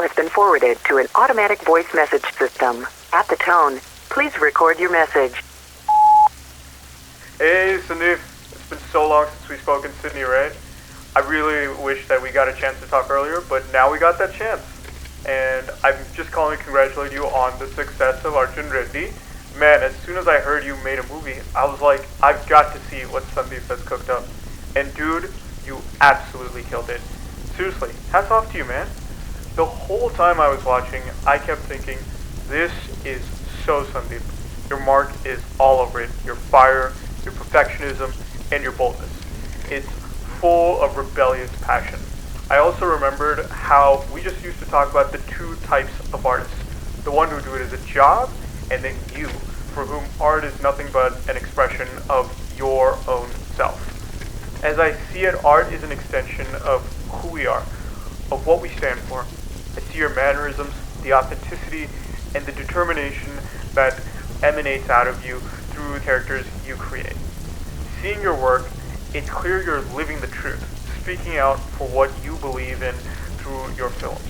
call has been forwarded to an automatic voice message system. At the tone, please record your message. Hey, Sandeep. It's been so long since we spoke in Sydney, right? I really wish that we got a chance to talk earlier, but now we got that chance. And I'm just calling to congratulate you on the success of Arjun Reddy. Man, as soon as I heard you made a movie, I was like, I've got to see what Sandeep has cooked up. And dude, you absolutely killed it. Seriously, hats off to you, man. The whole time I was watching, I kept thinking, this is so Sandeep. Your mark is all over it. Your fire, your perfectionism, and your boldness. It's full of rebellious passion. I also remembered how we just used to talk about the two types of artists. The one who do it as a job, and then you, for whom art is nothing but an expression of your own self. As I see it, art is an extension of who we are, of what we stand for. I see your mannerisms, the authenticity, and the determination that emanates out of you through the characters you create. Seeing your work, it's clear you're living the truth, speaking out for what you believe in through your films.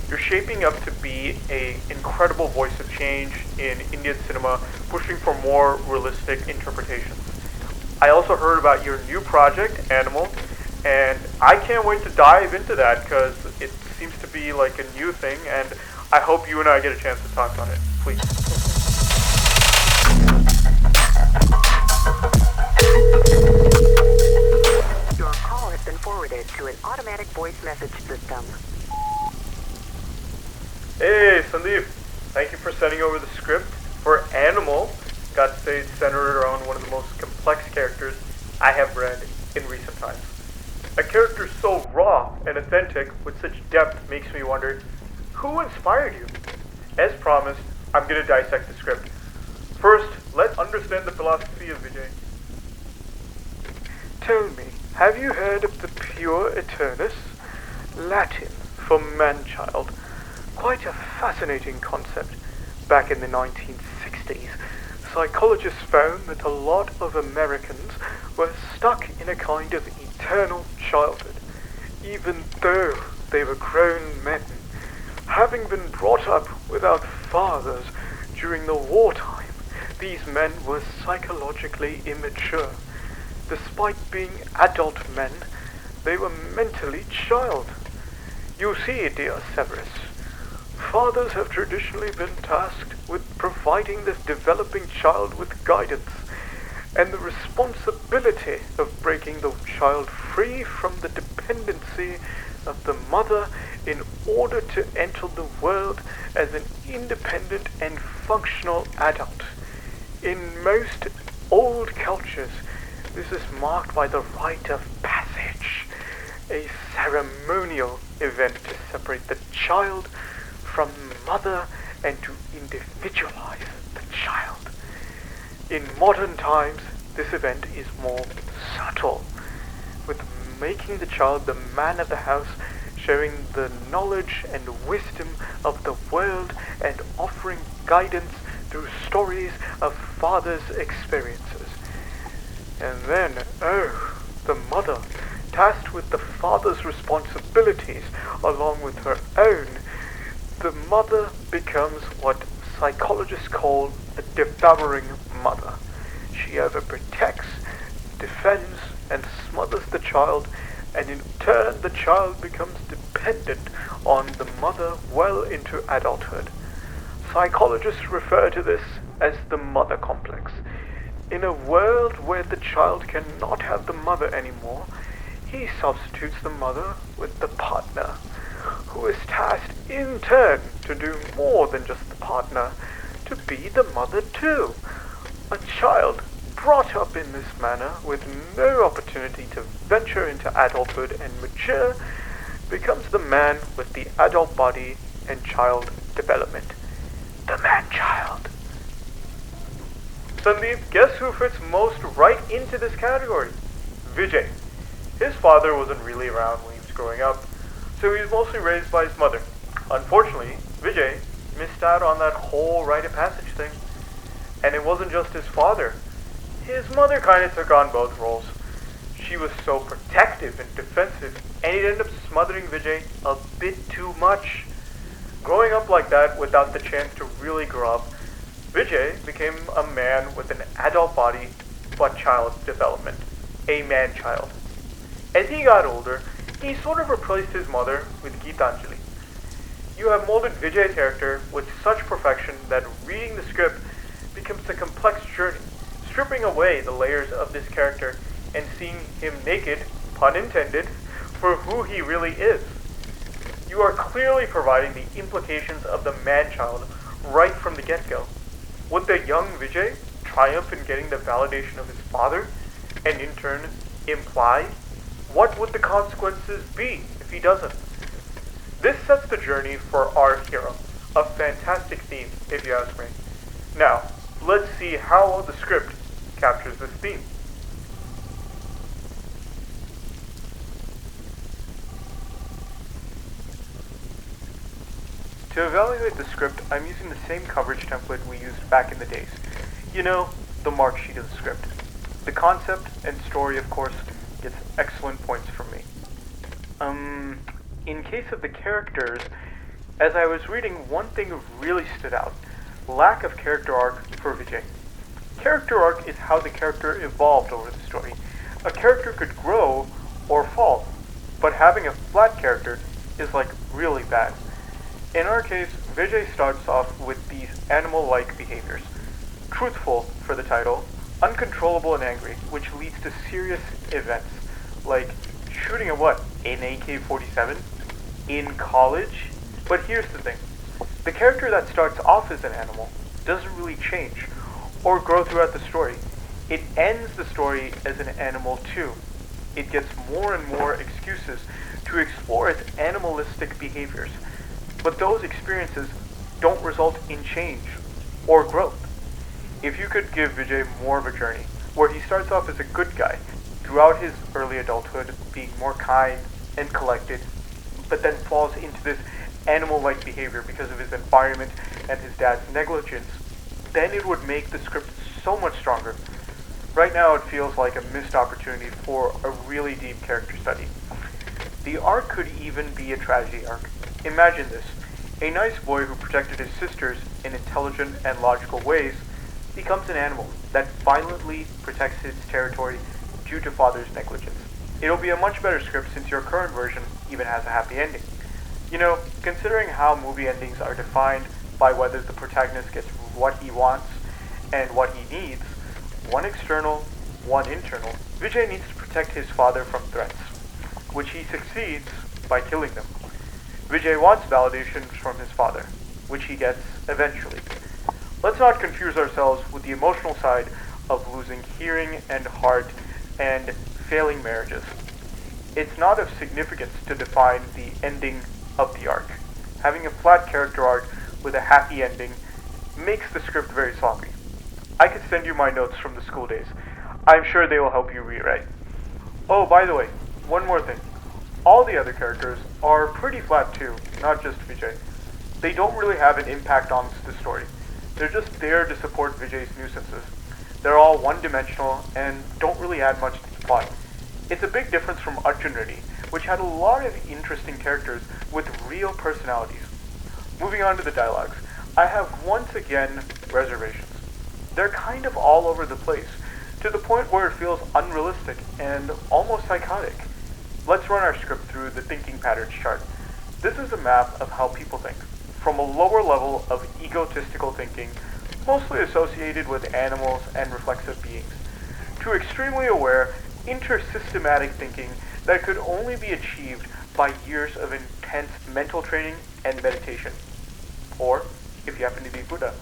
You're shaping up to be an incredible voice of change in Indian cinema, pushing for more realistic interpretations. I also heard about your new project, Animal, and I can't wait to dive into that because it seems to be like a new thing, and I hope you and I get a chance to talk on it. Please. Your call has been forwarded to an automatic voice message system. Hey, Sandeep. Thank you for sending over the script for Animal. Got to say it's centered around one of the most complex characters I have read in recent times. A character so raw and authentic with such depth makes me wonder, who inspired you? As promised, I'm going to dissect the script. First, let's understand the philosophy of Vijay. Tell me, have you heard of the pure eternus? Latin for man-child. Quite a fascinating concept. Back in the 1960s, psychologists found that a lot of Americans were stuck in a kind of eternal childhood, even though they were grown men, having been brought up without fathers during the wartime. These men were psychologically immature. Despite being adult men, they were mentally child. You see, dear Severus, fathers have traditionally been tasked with providing this developing child with guidance and the responsibility of breaking the child free from the dependency of the mother in order to enter the world as an independent and functional adult. In most old cultures, this is marked by the rite of passage, a ceremonial event to separate the child from the mother and to individualize the child. In modern times, this event is more subtle, with making the child the man of the house, showing the knowledge and wisdom of the world, and offering guidance through stories of fathers' experiences. And then, the mother, tasked with the father's responsibilities along with her own, the mother becomes what psychologists call a devouring mother. She overprotects, defends, and smothers the child, and in turn the child becomes dependent on the mother well into adulthood. Psychologists refer to this as the mother complex. In a world where the child cannot have the mother anymore, he substitutes the mother with the partner, who is tasked in turn to do more than just the partner, to be the mother too. A child brought up in this manner with no opportunity to venture into adulthood and mature becomes the man with the adult body and child development. The man-child. Sandeep, guess who fits most right into this category? Vijay. His father wasn't really around when he was growing up, so he was mostly raised by his mother. Unfortunately, Vijay missed out on that whole rite of passage thing. And it wasn't just his father. His mother kind of took on both roles. She was so protective and defensive, and it ended up smothering Vijay a bit too much. Growing up like that without the chance to really grow up, Vijay became a man with an adult body but child development, a man-child. As he got older, he sort of replaced his mother with Geetanjali. You have molded Vijay's character with such perfection that reading the script becomes a complex journey, stripping away the layers of this character and seeing him naked, pun intended, for who he really is. You are clearly providing the implications of the man-child right from the get-go. Would the young Vijay triumph in getting the validation of his father, and in turn imply? What would the consequences be if he doesn't? This sets the journey for our hero, a fantastic theme, if you ask me. Now, let's see how well the script captures this theme. To evaluate the script, I'm using the same coverage template we used back in the days. You know, the mark sheet of the script. The concept and story, of course, gets excellent points from me. In case of the characters, as I was reading, one thing really stood out. Lack of character arc for Vijay. Character arc is how the character evolved over the story. A character could grow or fall, but having a flat character is like really bad. In our case, Vijay starts off with these animal-like behaviors. Truthful for the title, uncontrollable and angry, which leads to serious events, like shooting a what? An AK-47? In college? But here's the thing. The character that starts off as an animal doesn't really change or grow throughout the story. It ends the story as an animal too. It gets more and more excuses to explore its animalistic behaviors. But those experiences don't result in change or growth. If you could give Vijay more of a journey, where he starts off as a good guy, throughout his early adulthood being more kind and collected, but then falls into this animal-like behavior because of his environment and his dad's negligence, then it would make the script so much stronger. Right now it feels like a missed opportunity for a really deep character study. The arc could even be a tragedy arc. Imagine this. A nice boy who protected his sisters in intelligent and logical ways becomes an animal that violently protects his territory due to father's negligence. It'll be a much better script since your current version even has a happy ending. You know, considering how movie endings are defined by whether the protagonist gets what he wants and what he needs, one external, one internal, Vijay needs to protect his father from threats, which he succeeds by killing them. Vijay wants validation from his father, which he gets eventually. Let's not confuse ourselves with the emotional side of losing hearing and heart and failing marriages. It's not of significance to define the ending of the arc. Having a flat character arc with a happy ending makes the script very sloppy. I could send you my notes from the school days. I'm sure they will help you rewrite. Oh, by the way, one more thing. All the other characters are pretty flat too, not just Vijay. They don't really have an impact on the story. They're just there to support Vijay's nuisances. They're all one-dimensional and don't really add much to the plot. It's a big difference from Arjun Reddy, which had a lot of interesting characters with real personalities. Moving on to the dialogues, I have once again reservations. They're kind of all over the place, to the point where it feels unrealistic and almost psychotic. Let's run our script through the thinking patterns chart. This is a map of how people think, from a lower level of egotistical thinking, mostly associated with animals and reflexive beings, to extremely aware, intersystematic thinking that could only be achieved by years of intense mental training and meditation. Or, if you happen to be Buddha.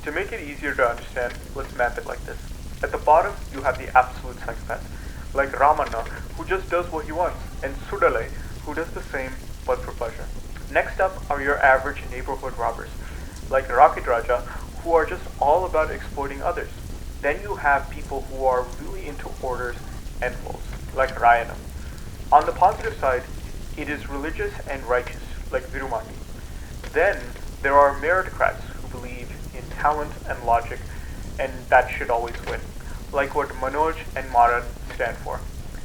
To make it easier to understand, let's map it like this. At the bottom, you have the absolute psychopath, like Ramana, who just does what he wants, and Sudale, who does the same, but for pleasure. Next up are your average neighborhood robbers, like Rocket Raja, who are just all about exploiting others. Then you have people who are really into orders and rules, like Rayana. On the positive side, it is religious and righteous, like Virumati. Then there are meritocrats who believe in talent and logic, and that should always win, like what Manoj and Maran stand for.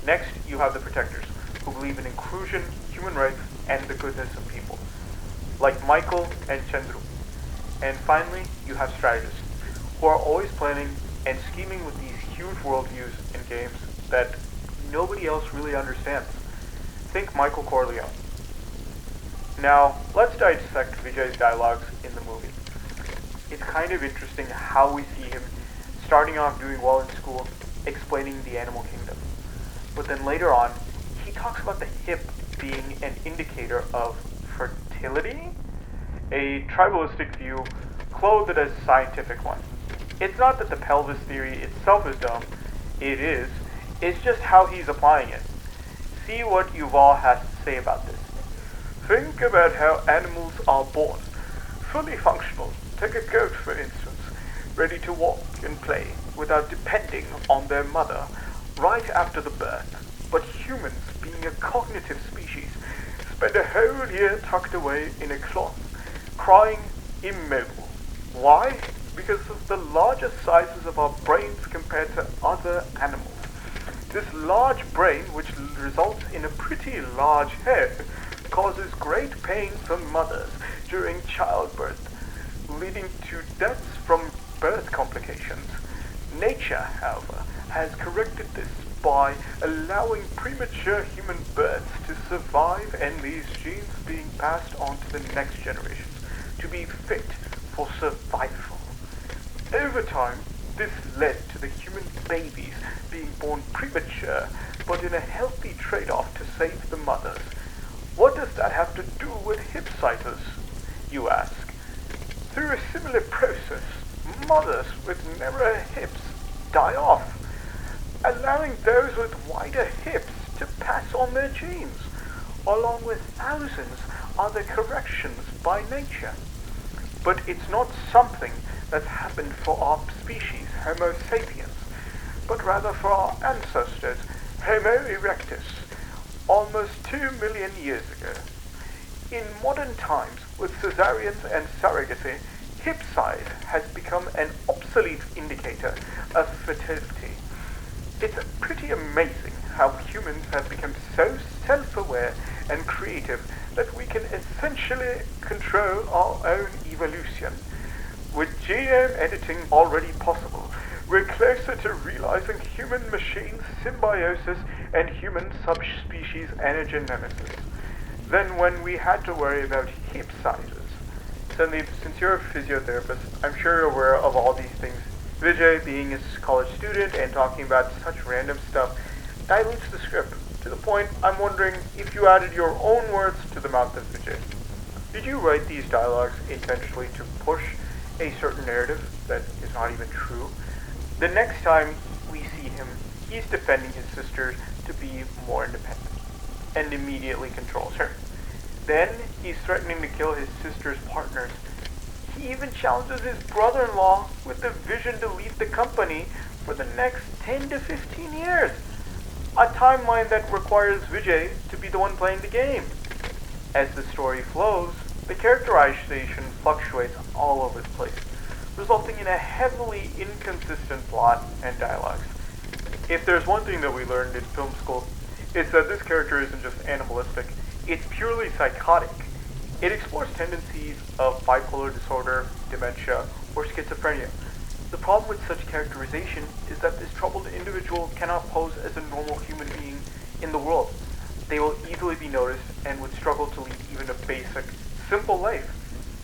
Next, you have the protectors, who believe in inclusion, human rights, and the goodness of people, like Michael and Chandru. And finally, you have strategists, who are always planning and scheming with these huge worldviews in games that nobody else really understands. Think Michael Corleone. Now, let's dissect Vijay's dialogues in the movie. It's kind of interesting how we see him starting off doing well in school, explaining the animal kingdom. But then later on, he talks about the hip being an indicator of fertility? A tribalistic view clothed as a scientific one. It's not that the pelvis theory itself is dumb, it is. It's just how he's applying it. See what Yuval has to say about this. Think about how animals are born. Fully functional. Take a goat, for instance, ready to walk and play without depending on their mother right after the birth. But humans, being a cognitive species, spend a whole year tucked away in a cloth, crying immobile. Why? Because of the larger sizes of our brains compared to other animals. This large brain, which results in a pretty large head, causes great pain for mothers during childbirth, leading to deaths from birth complications. Nature, however, has corrected this by allowing premature human births to survive and these genes being passed on to the next generations to be fit for survival. Over time, this led to the human babies being born premature, but in a healthy trade-off to save the mothers. What does that have to do with hip sizes, you ask? Through a similar process, mothers with narrower hips die off, allowing those with wider hips to pass on their genes, along with thousands other corrections by nature. But it's not something that's happened for our species, Homo sapiens, but rather for our ancestors, Homo erectus, almost 2 million years ago. In modern times, with cesareans and surrogacy, hip size has become an obsolete indicator of fertility. It's pretty amazing how humans have become so self-aware and creative that we can essentially control our own evolution. With genome editing already possible, we're closer to realizing human-machine symbiosis and human subspecies anagenesis than when we had to worry about hip sizes. Sandeep, since you're a physiotherapist, I'm sure you're aware of all these things. Vijay, being a college student and talking about such random stuff, dilutes the script to the point I'm wondering if you added your own words to the mouth of Vijay. Did you write these dialogues intentionally to push a certain narrative that is not even true? The next time we see him, he's defending his sister to be more independent, and immediately controls her. Then he's threatening to kill his sister's partners. He even challenges his brother-in-law with the vision to leave the company for the next 10 to 15 years. A timeline that requires Vijay to be the one playing the game. As the story flows, the characterization fluctuates all over the place, resulting in a heavily inconsistent plot and dialogues. If there's one thing that we learned in film school, it's that this character isn't just animalistic, it's purely psychotic. It explores tendencies of bipolar disorder, dementia, or schizophrenia. The problem with such characterization is that this troubled individual cannot pose as a normal human being in the world. They will easily be noticed and would struggle to lead even a basic, simple life.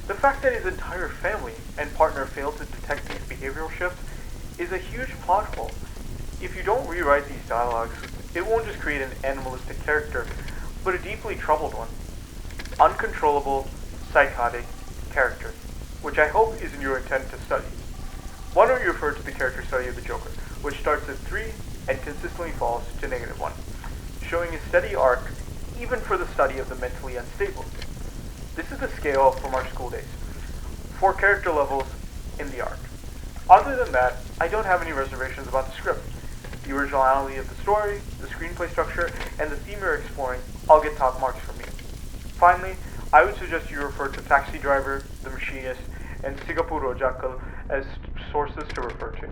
The fact that his entire family and partner failed to detect these behavioral shifts is a huge plot hole. If you don't rewrite these dialogues, it won't just create an animalistic character, but a deeply troubled one. Uncontrollable, psychotic character, which I hope is in your intent to study. Why don't you refer to the character study of the Joker, which starts at 3 and consistently falls to -1, showing a steady arc even for the study of the mentally unstable. This is the scale from our school days. 4 character levels in the arc. Other than that, I don't have any reservations about the script. The originality of the story, the screenplay structure, and the theme you're exploring all get top marks from me. Finally, I would suggest you refer to Taxi Driver, The Machinist, and Sigapur Rojakal as sources to refer to.